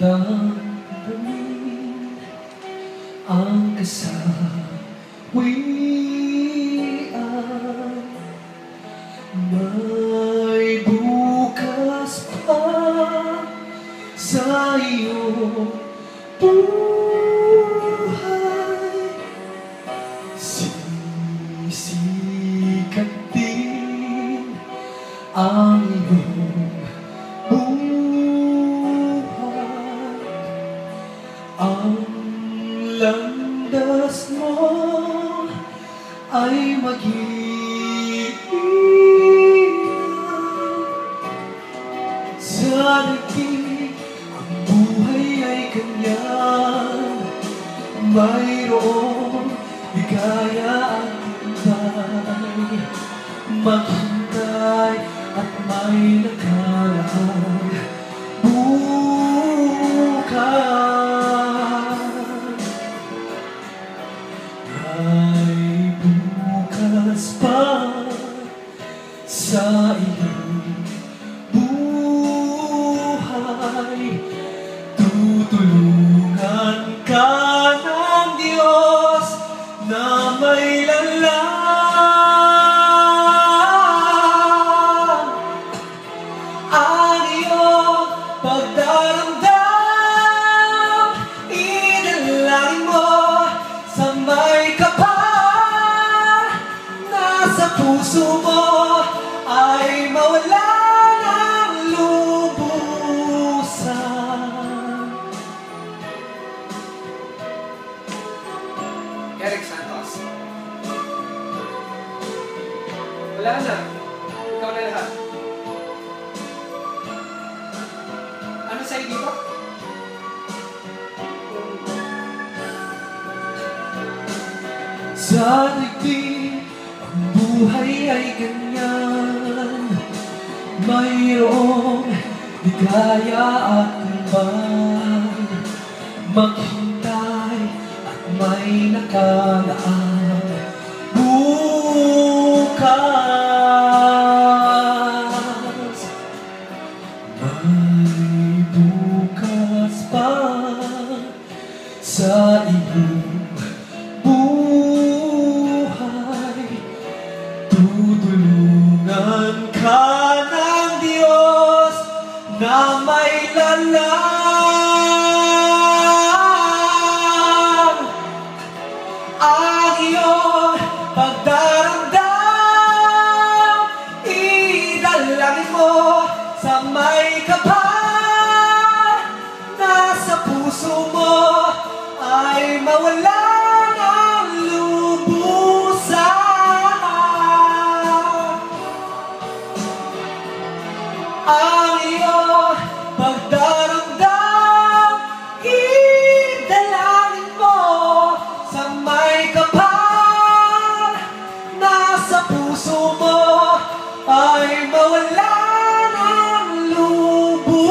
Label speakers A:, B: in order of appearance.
A: damdamin ang kasawian. May bukas pa sa iyong buhay. Sisikat din ang iyong buhay. Ang landas mo ay mag-iingat. Sa daigdig ang buhay ay ganyan. Mayroong ligaya at hintay. Maghintay at may nakaraan bukas. May bukas pa sa iyong buhay. Tutulungan ka ng Diyos na may lalang. Ang iyong pagdaramdam, idalangin mo sa may kapal. Nasa puso mo ay mawala ng lubusan.
B: Eric Santos. Wala na. Ikaw na lahat. Ano sa'yo dito?
A: Sa daigdig ang buhay ay ganyan. Mayroong ligaya at hambal. Maghintay at may nakalaan bukas. May bukas pa sa iyong buhay. Tutulungan ka ng Diyos na may lalang. Ang iyong pagdaramdam, idalangin mo sa may kapal. Nasa puso mo ay mawala ng lubusan. Ang iyong pagdaramdam, idalangin mo sa may kapal. Nasa puso mo ay mawala ng lubusan.